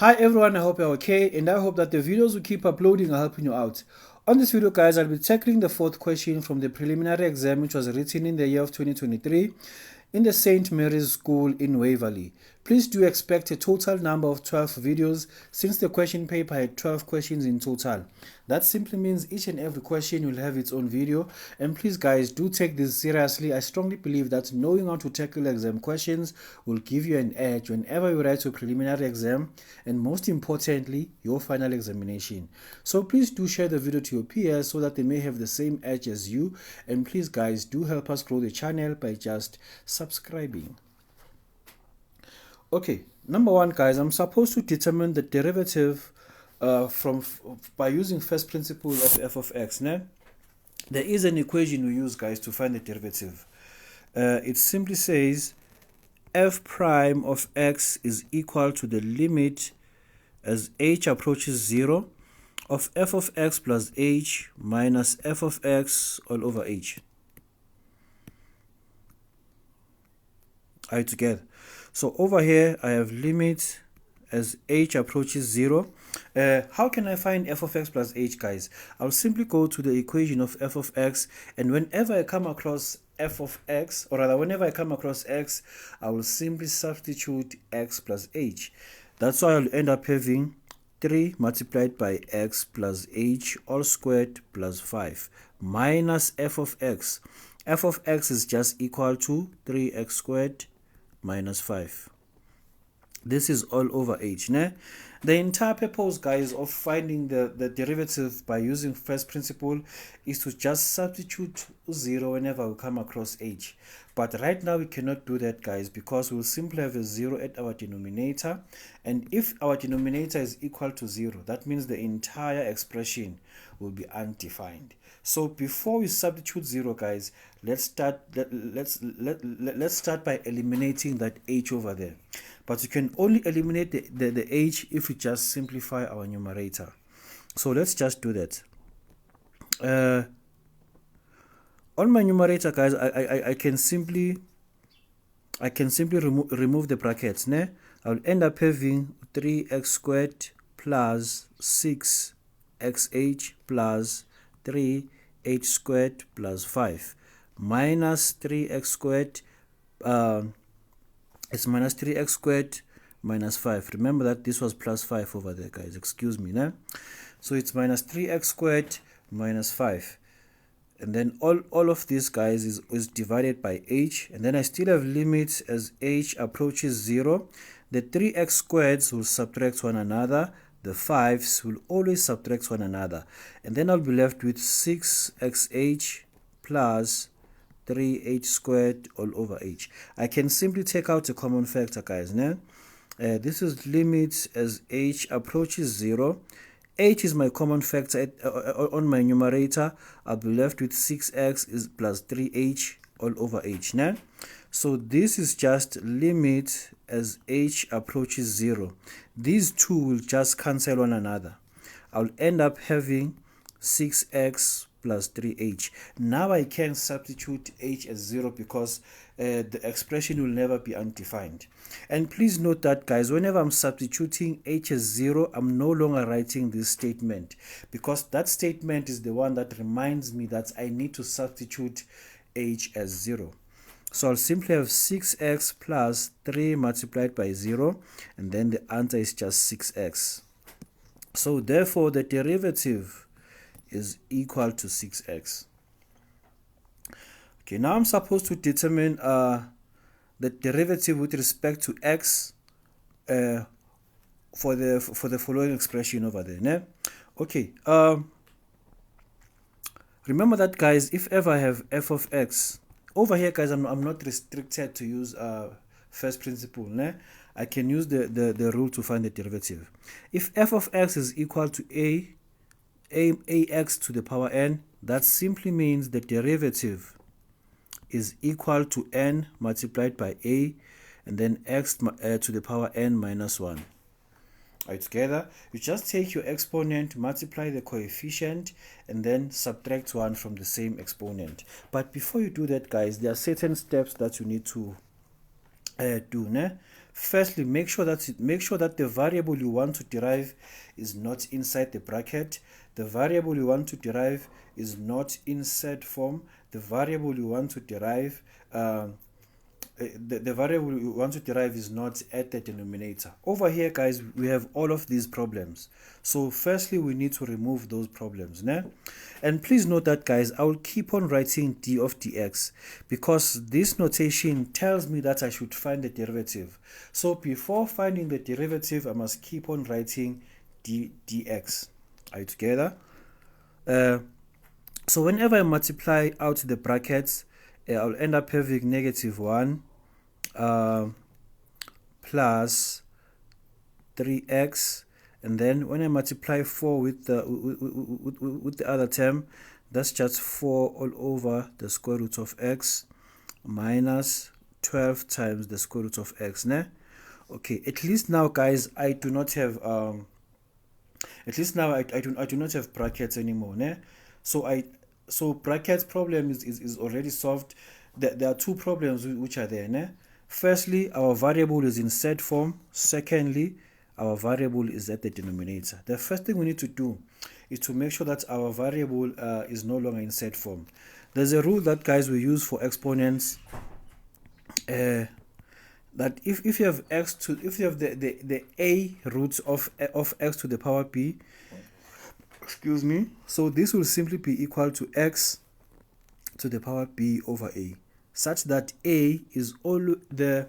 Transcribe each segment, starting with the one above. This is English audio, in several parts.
Hi everyone, I hope you're okay and I hope that the videos we keep uploading are helping you out. On this video guys, I'll be tackling the fourth question from the preliminary exam which was written in the year of 2023 in the St. Mary's School in Waverley. Please do expect a total number of 12 videos since the question paper had 12 questions in total. That simply means each and every question will have its own video, and please guys do take this seriously. I strongly believe that knowing how to tackle exam questions will give you an edge whenever you write your preliminary exam and most importantly your final examination. So please do share the video to your peers so that they may have the same edge as you, and please guys do help us grow the channel by just subscribing. Okay, number one guys, I'm supposed to determine the derivative by using first principle of f of x. Now, there is an equation we use guys to find the derivative. It simply says f prime of x is equal to the limit as h approaches 0 of f of x plus h minus f of x all over h. Are you together? So over here I have limit as h approaches 0. How can I find f of x plus h, guys? I'll simply go to the equation of f of x, and whenever I come across f of x, or rather whenever I come across x, I will simply substitute x plus h. That's why I'll end up having 3 multiplied by x plus h all squared plus 5 minus f of x. F of x is just equal to 3x squared minus 5. This is all over h. Né? The entire purpose, guys, of finding the derivative by using first principle is to just substitute 0 whenever we come across h. But right now we cannot do that, guys, because we'll simply have a 0 at our denominator. And if our denominator is equal to 0, that means the entire expression will be undefined. So before we substitute 0, guys, let's start by eliminating that h over there. But you can only eliminate the h if we just simplify our numerator. So let's just do that. On my numerator, guys, I can simply remove the brackets. Ne? I'll end up having 3x squared plus 6xh plus 3h squared plus 5 minus 3x squared. It's minus 3x squared minus 5. Remember that this was plus 5 over there, guys. Excuse me. Nah? So it's minus 3x squared minus 5. And then all of this, guys, is divided by h. And then I still have limits as h approaches 0. The 3x squareds will subtract one another. The 5s will always subtract one another. And then I'll be left with 6xh plus 3h squared all over h. I can simply take out a common factor, guys. Né? This is limits as h approaches 0. h is my common factor on my numerator. I'll be left with 6x is plus 3h all over h. Né? So this is just limit as h approaches 0. These two will just cancel one another. I'll end up having 6x plus 3h. Now I can substitute h as 0 because the expression will never be undefined. And please note that, guys, whenever I'm substituting h as 0, I'm no longer writing this statement, because that statement is the one that reminds me that I need to substitute h as 0. So I'll simply have 6x plus 3 multiplied by 0, and then the answer is just 6x. So therefore the derivative is equal to 6x. Okay, now I'm supposed to determine the derivative with respect to x for the following expression over there. Né? Okay, remember that, guys, if ever I have f of x over here, guys, I'm not restricted to use first principle. Né? I can use the rule to find the derivative. If f of x is equal to ax to the power n, that simply means the derivative is equal to n multiplied by a, and then x to the power n minus 1. Are you together? You just take your exponent, multiply the coefficient, and then subtract 1 from the same exponent. But before you do that, guys, there are certain steps that you need to do. Né? Firstly, make sure that the variable you want to derive is not inside the bracket. The variable you want to derive is not in set form. The variable you want to derive the variable you want to derive is not at the denominator. Over here, guys, we have all of these problems. So firstly, we need to remove those problems. Né? And please note that, guys, I will keep on writing d of dx because this notation tells me that I should find the derivative. So before finding the derivative, I must keep on writing dx. Are you together? So whenever I multiply out the brackets, I'll end up having negative 1 plus 3x, and then when I multiply 4 with the other term, that's just 4 all over the square root of x minus 12 times the square root of x. Né? Okay, at least now, guys, I do not have at least now I do not have brackets anymore. Né? So brackets problem is already solved. There are two problems which are there. Né? Firstly, our variable is in set form. Secondly, our variable is at the denominator. The first thing we need to do is to make sure that our variable is no longer in set form. There's a rule that, guys, we use for exponents that if you have the a roots of x to the power b, excuse me, so this will simply be equal to x to the power b over a, such that a is always the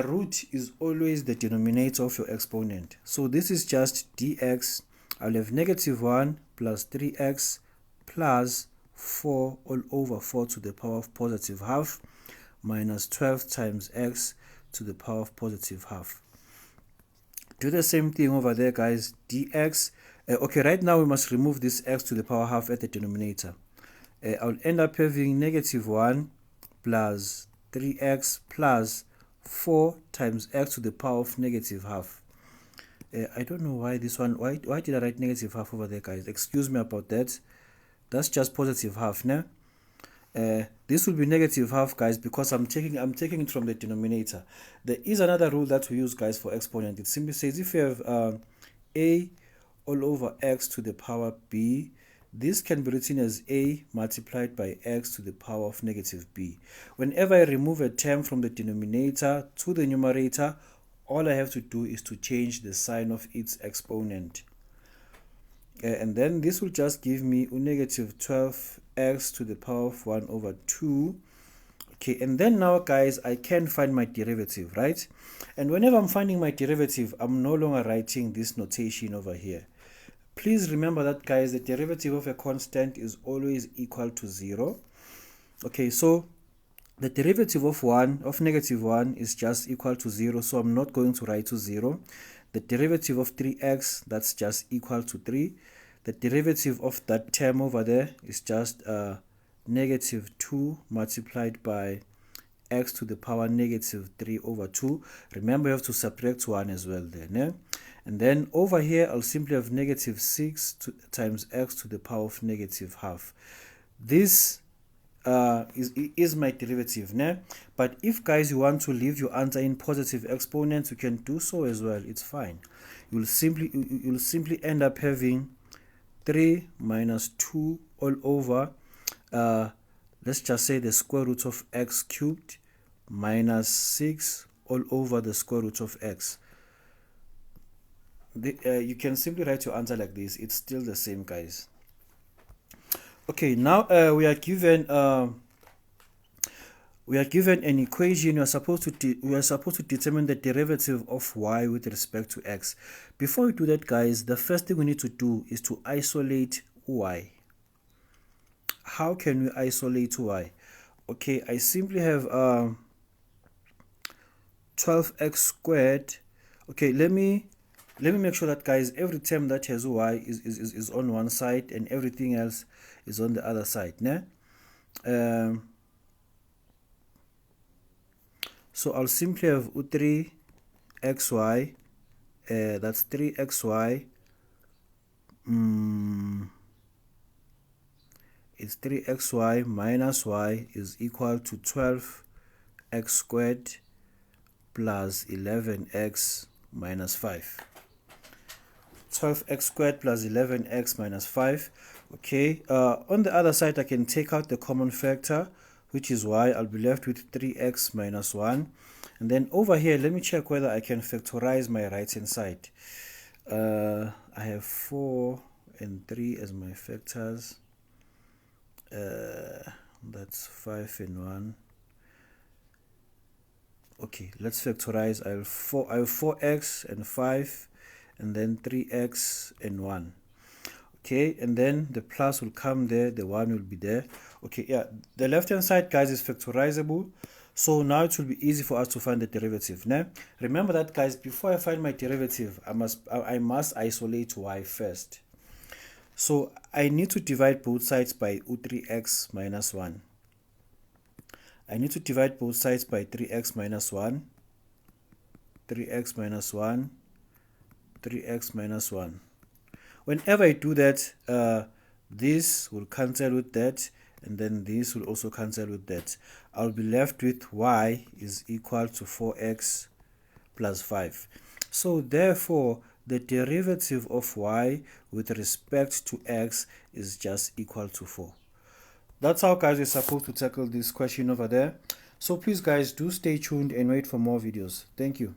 root is always the denominator of your exponent. So this is just dx. I'll have negative 1 plus 3x plus 4 all over 4 to the power of positive half minus 12 times x to the power of positive half. Do the same thing over there, guys. Dx. Okay, right now we must remove this x to the power half at the denominator. I'll end up having negative 1 plus 3x plus 4 times x to the power of negative half. I don't know why this one, why did I write negative half over there, guys? Excuse me about that. That's just positive half. Né? This will be negative half, guys, because I'm taking it from the denominator. There is another rule that we use, guys, for exponent. It simply says if you have a all over x to the power b, this can be written as a multiplied by x to the power of negative b. Whenever I remove a term from the denominator to the numerator, all I have to do is to change the sign of its exponent. And then this will just give me negative 12x to the power of 1 over 2. Okay, and then now, guys, I can find my derivative, right? And whenever I'm finding my derivative, I'm no longer writing this notation over here. Please remember that, guys, the derivative of a constant is always equal to 0. Okay, so the derivative of negative 1 is just equal to 0, so I'm not going to write to 0. The derivative of 3x, that's just equal to 3. The derivative of that term over there is just negative 2 multiplied by x to the power negative 3 over 2. Remember, you have to subtract 1 as well there. Né? And then over here, I'll simply have negative 6 times x to the power of negative half. This is my derivative. Né? But if, guys, you want to leave your answer in positive exponents, you can do so as well. It's fine. You'll simply end up having 3 minus 2 all over, let's just say the square root of x cubed minus 6 all over the square root of x. You can simply write your answer like this. It's still the same, guys. Okay, now we are given an equation. We are supposed to determine the derivative of y with respect to x. Before we do that, guys, the first thing we need to do is to isolate y. How can we isolate y? Okay, I simply have 12x squared. Okay, let me make sure that, guys, every term that has y is on one side and everything else is on the other side. Né? So I'll simply have 3xy, that's 3xy, it's 3xy minus y is equal to 12x squared plus 11x minus 5. 12x squared plus 11x minus 5. Okay, on the other side I can take out the common factor, which is y. I'll be left with 3x minus 1. And then over here, let me check whether I can factorize my right hand side. I have 4 and 3 as my factors. That's 5 and 1. Okay, let's factorize. I have 4x and 5, and then 3x and 1. Okay, and then the plus will come there, the 1 will be there. Okay, yeah, the left hand side, guys, is factorizable. So now it will be easy for us to find the derivative. Now, remember that, guys, before I find my derivative, I must isolate y first. So I need to divide both sides by 3x minus 1. I need to divide both sides by 3x minus 1, 3x minus 1, 3x minus 1. Whenever I do that, this will cancel with that, and then this will also cancel with that. I'll be left with y is equal to 4x plus 5. So therefore, the derivative of y with respect to x is just equal to 4. That's how, guys, we're supposed to tackle this question over there. So please, guys, do stay tuned and wait for more videos. Thank you.